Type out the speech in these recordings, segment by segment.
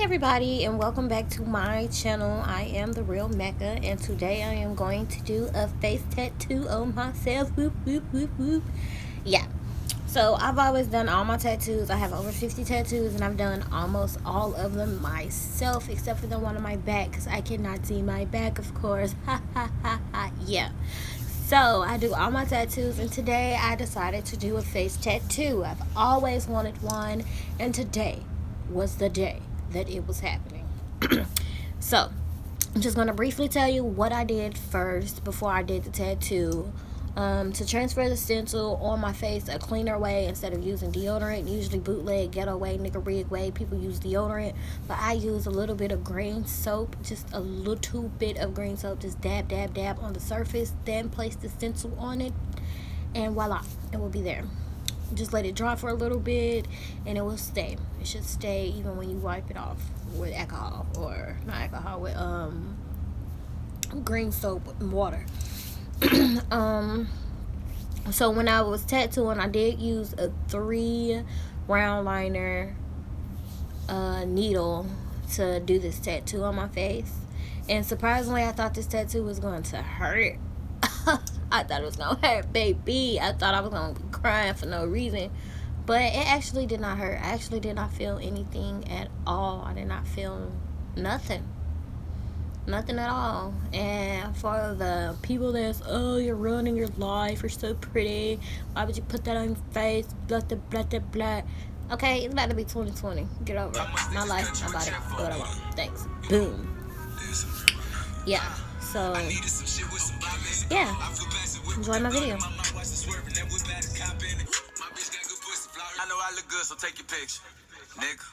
everybody, and welcome back to my channel. I am the real Mecca, and today I am going to do a face tattoo on myself. Whoop whoop whoop whoop. Yeah, so I've always done all my tattoos. I have over 50 tattoos, and I've done almost all of them myself, except for the one on my back, because I cannot see my back, of course. Ha ha ha ha. Yeah, so I do all my tattoos, and today I decided to do a face tattoo. I've always wanted one, and today was the day that it was happening. So I'm just going to briefly tell you what I did first before I did the tattoo. To transfer the stencil on my face a cleaner way instead of using deodorant. Usually bootleg, ghetto way, nigga rig way, people use deodorant, but I use a little bit of green soap, just a little bit of green soap, just dab dab dab on the surface, then place the stencil on it, and voila, it will be there. Just let it dry for a little bit and it will stay. It should stay even when you wipe it off with alcohol, or not alcohol, with green soap and water. So when I was tattooing, I did use a 3 round liner needle to do this tattoo on my face, and surprisingly I thought this tattoo was going to hurt. I thought it was gonna hurt, baby. I thought I was gonna be crying for no reason, but it actually did not hurt. I actually did not feel anything at all. I did not feel nothing at all. And for the people that's, oh, you're ruining your life, you're so pretty, why would you put that on your face, blah blah blah blah blah. Okay, it's about to be 2020. Get over it. My life, my body, do what I want. Thanks. Boom. Yeah, so yeah, enjoy my video. I know I look good, so take your picture, nigga.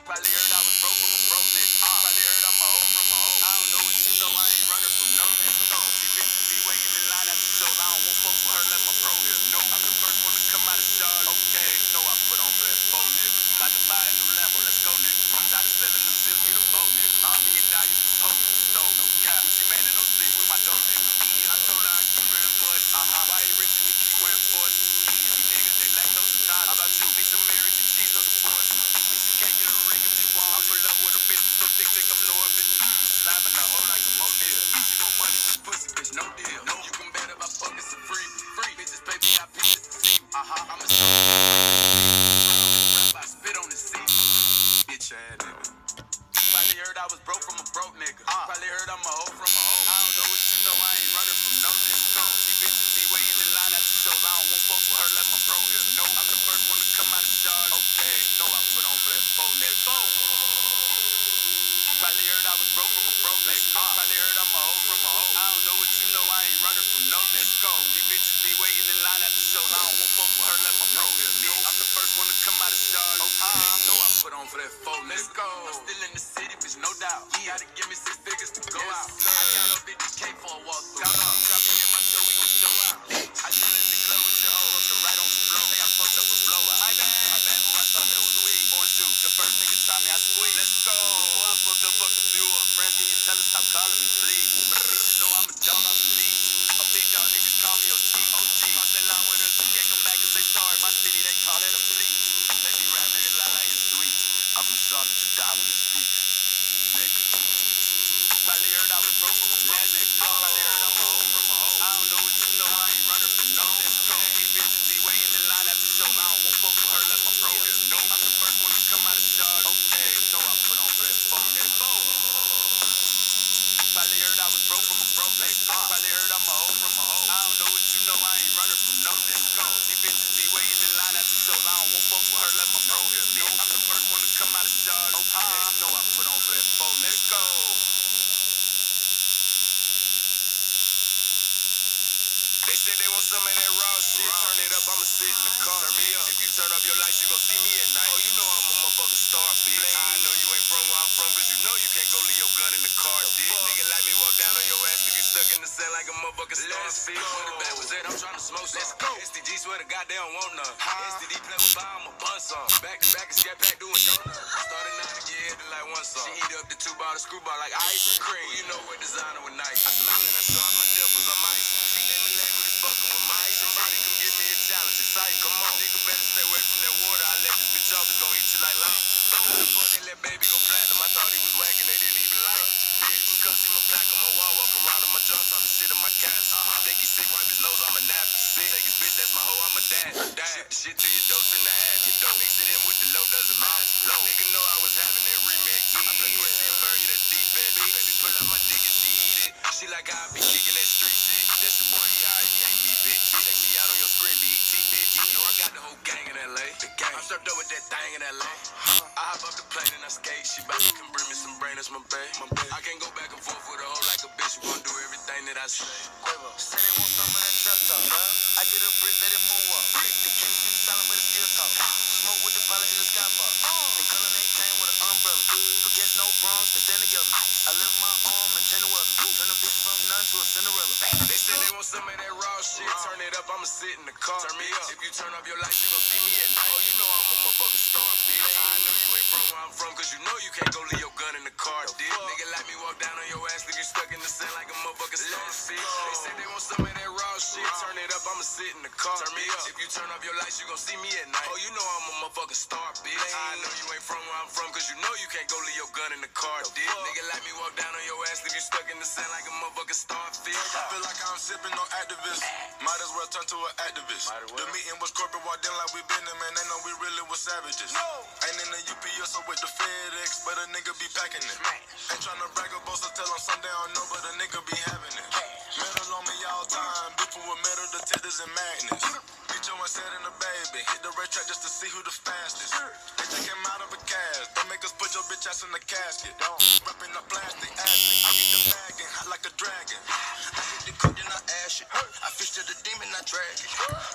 Probably heard I was broke from a broke nigga. Probably heard I'm a hoe from a hoe. I don't know what you know, I ain't running from no nigga. These bitches be waiting in line at the shows. I don't want fuck with her, let my bro here. No, I'm the first one to come out of Charlotte. Okay, know I put on for that phone nigga. About to buy a new Lambo, let's go nigga. I'm tired of selling them zips, get a boat nigga. Me and Di used to post on the stove. No cap, she man in no stick with my dope nigga. I told her I keep wearing bush. Why you rich and you keep wearing force? These niggas, they lactose intolerant. How about you? Mix some marriage and cheese, no divorce. Can't get a ring if you want. I pull up with a bitch so thick, think I'm no of it. Slamming the hoe like a Monil. She want money, she pussy, bitch, no deal. No, you can bet if I fuck it's a free. Bitches pay me, I pay this to see. I'm a show. I spit on the seat. Bitch ass nigga. Probably heard I was broke from a broke nigga. Probably heard I'm a hoe from a hoe. I don't know what you know, I ain't running from no nigga. These bitches be waiting in line at the shows. I don't want fuck with her, let my bro here. No, I'm the first one to come out of Charlotte. Okay, you know I put on for that phone nigga. Probably heard I was broke from a broke nigga. Probably heard I'm a hoe from a hoe. I don't know what you know, I ain't running from no nigga. Let's go. These bitches be waiting in line at the shows. I don't want fuck with her, let my bro here. No, I'm the first one to come out of Charlotte. Okay, you know I put on for that phone nigga. Let's go. I'm still in the city, bitch, no doubt. Gotta give me 6 figures to go out. I count up 50K for a walk through. Count up, drop me in my show, we gon' show out. I just left the club with your hoe, fucked her right on the floor. Say I fucked up a blowout. My bad, boy, I thought that was weed. Orange juice, the first nigga try me, I squeeze. Let's go. Before I fuck a few up. Friends, can you tell us stop calling me, please? Bitch, you know I'm a dog off the lead. A big dog niggas call me OG. Cross that line with us, you can't come back and say sorry. My city, they call it a fleet. Let me rap, nigga, lie like it's sweet. I'm from Charlotte, you die when it's beat. Nigga. Probably heard I was broke from a broke nigga. Probably heard I'm a hoe from a hoe. I don't know what you know, I ain't running from no nigga. These bitches be waiting in line at the show. I don't want fuck with her, let my bro here. No, I'm the first one to come out of Charlotte. Okay, you know I put on for that phone nigga. Probably heard I was broke from a broke nigga. Probably heard I'm a hoe from a hoe. I don't know what you know, I ain't running from no nigga. These bitches be waiting in line at the shows. I don't want fuck with her, let my bro here. No, I'm the first one to come out of Charlotte. Okay, you know I put on for that phone nigga. Let's go. They said they want some of that raw shit. Turn it up, I'ma sit in the car. Turn me up. If you turn up your lights, you gon' see me at night. Oh, you know I'm a motherfucking star, bitch. I know you ain't from where I'm from, cause you know you can't go leave your gun in the car, bitch. Nigga like me walk down on your ass, you get stuck in the sand like a motherfucking star, bitch. Where the bad was at, I'm tryna smoke some. Let's go. STG swear to God they don't want none. STD play with fire, I'ma bust some. Back to back and scat pack doing donuts. Starting out again. like one song. She heat up the two bottle screwball like ice cream. You know what designer with nice. I smile and I show off my dimples. I'm ice. See them in leg with his fucking with my ice. Somebody come give me a challenge. Excite, come on. Nigga better stay away from that water. I let this bitch off. It's gonna eat you like lava. How the fuck they let baby go platinum? I thought he was whacking. They didn't even like. Bitch, you can come see my plaque on my wall. Walk around in my jaw talking shit in my cash. Think he sick, wipe his nose. I'm a nap. Sick. Take his bitch, that's my hoe. I'm a dad. Dad. Shit till you dose in the ass. You don't mix it in with the low, doesn't matter. Low. Nigga know I was having that remix. I play pussy and burn you that defense. Baby, pull out my dick and she eat it. She like I be kicking that street shit. That's your boy, he ain't me, bitch. Check me out on your screen, BET, bitch. You know I got the whole gang in LA. The gang. I'm strapped up with that thing in LA. I hop up the plane and I skate. She bout to come bring me some brain, that's my bae. I can't go back and forth with a hoe like a bitch. You gon' do everything that I say. Say they want some of that trap talk. I get a brick, let it move up. The case is solid, but it still talk. Smoke with the pilot in the skybar. The color they came with an umbrella. Forget no bronze, they stand together. I lift my arm and change the weather. Turn a bitch from none to a Cinderella. They said they want some of that raw shit. Turn it up, I'ma sit in the car. Turn me up. If you turn up your lights, you gon' see me at night. Oh, you know I'm a motherfucking star, bitch. I know you ain't from where I'm from, cause you know you can't go leave your gun in the car, bitch. Nigga like me walk down on your ass, leave you stuck in the sand like a motherfucking starfish. They said they want some of that raw shit. Turn it up, I'ma sit in the car. Turn me up. If you turn up your lights, you gon' see me at night. Oh, you know I'm a motherfucking star, bitch. I know you ain't from where I'm from, cause you know you can't go leave your gun in the car, bitch. Nigga like me walk down on your ass, leave you stuck in the sand like a motherfucking starfish. I feel like I'm sipping on activists. Might as well turn to an activist. The meeting was corporate, walked in like we been there, man. They know we really was savages. Ain't in the UPS or with the FedEx, but a nigga be packing it. Ain't tryna brag or boast or tell them something they don't know, but a nigga be having it. Metal on me all time, beefing with metal detectors and magnets. Bitch, you said in the baby, hit the red track just to see who the fastest. They take him out of a cast, don't make us put your bitch ass in the casket. Ripping up plastic acid, I get the bag and hot like a dragon. I get the cook and I ash it. I fish to the demon, I drag it.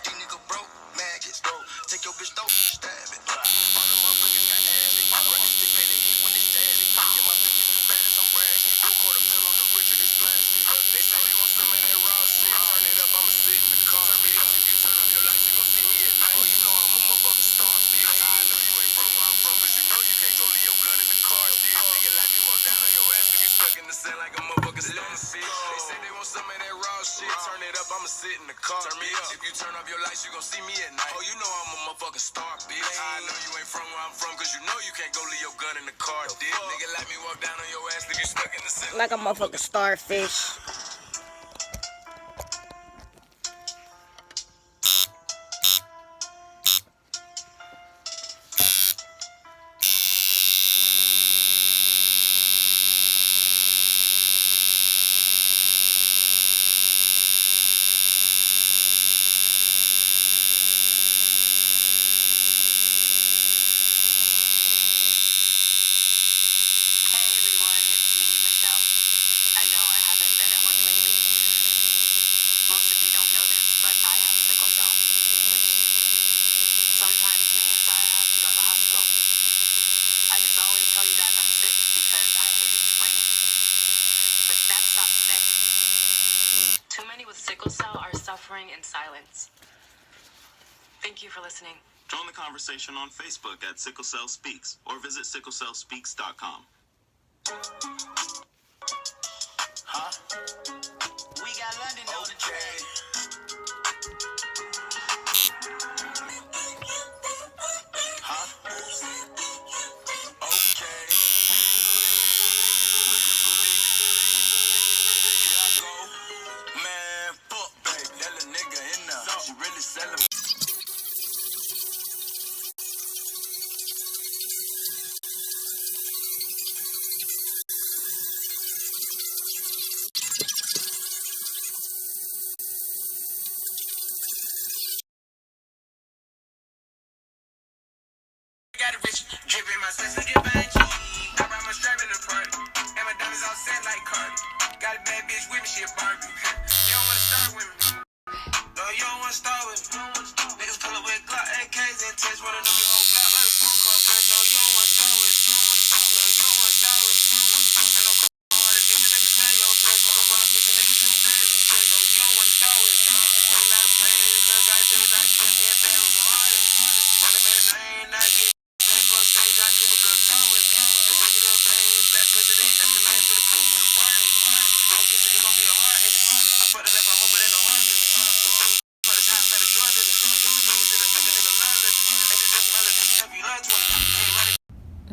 These nigga broke, maggots. Take your bitch throat, stab it. All the motherfuckers got added. I run the stick, pay the hit when it's static. Yeah, my bitch is the baddest, I'm bragging. Quarter mil on the Richard, it's plastic. They say they want some of that raw shit. Turn it up, I'ma sit in the car. Turn me up. If you turn up your lights, you gon' see me at night. Oh, you know I'm a motherfucking star, bitch. I know you ain't from where I'm from, cause you know you can't go leave your gun in the car, bitch. Nigga like me walk down on your ass, leave you stuck in the sand like a motherfucking starfish. They say they want some of that raw shit. Turn it up, I'ma sit in the car. Turn me up. If you turn up your lights, you gon' see me at night. Oh, you know I'm a motherfucking star, bitch. I know you ain't from where I'm from, cause you know you can't go leave your gun in the car, bitch. Nigga like me walk down on your ass, leave you stuck in the sand Like a motherfucking starfish. Hey everyone, it's me, Michelle. I know I haven't been at work lately. Most of you don't know this, but I have sickle cell, which sometimes means I have to go to the hospital. I just always tell you guys I'm sick because I hate explaining. But that stops today. Too many with sickle cell are suffering in silence. Thank you for listening. Join the conversation on Facebook at Sickle Cell Speaks or visit sicklecellspeaks.com. Huh? We got London on the train. Huh? Okay. Looking for me? Here I go. Man, fuck, baby. That little nigga in there. She really selling. Got a rich drip in my senses, get bank. I ride my strap in the party, and my diamonds all set like Cardi. Got a bad bitch with me, she a Barbie. You don't wanna start with me, no, you don't wanna start with me. Niggas pull up with Glock AKs and tests, wanna know your whole block like a phone call first. No, you don't wanna start with me, no, you don't wanna start with me. Ain't no cold hearted demons, they can smell your flesh. Walk up on a piece of niggas, shoot them dead in the chest. No, you don't wanna start with me. Ain't a lot of players, look, I did, I kept me a bad was harder. Running man, I ain't not getting. For a stage, I keep a good talk with me. president, that's the man for the proof of the fire. Don't kiss it, it gon' be a heart in it. I fucked it up, I hope it ain't no heart in it. Fuck this hot, better drug dealer. This the millions that'll make a nigga love it. Ain't just smelling, this if you love 20. You ain't ready.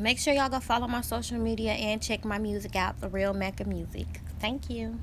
Make sure y'all go follow my social media and check my music out, The Real Mecca Music. Thank you.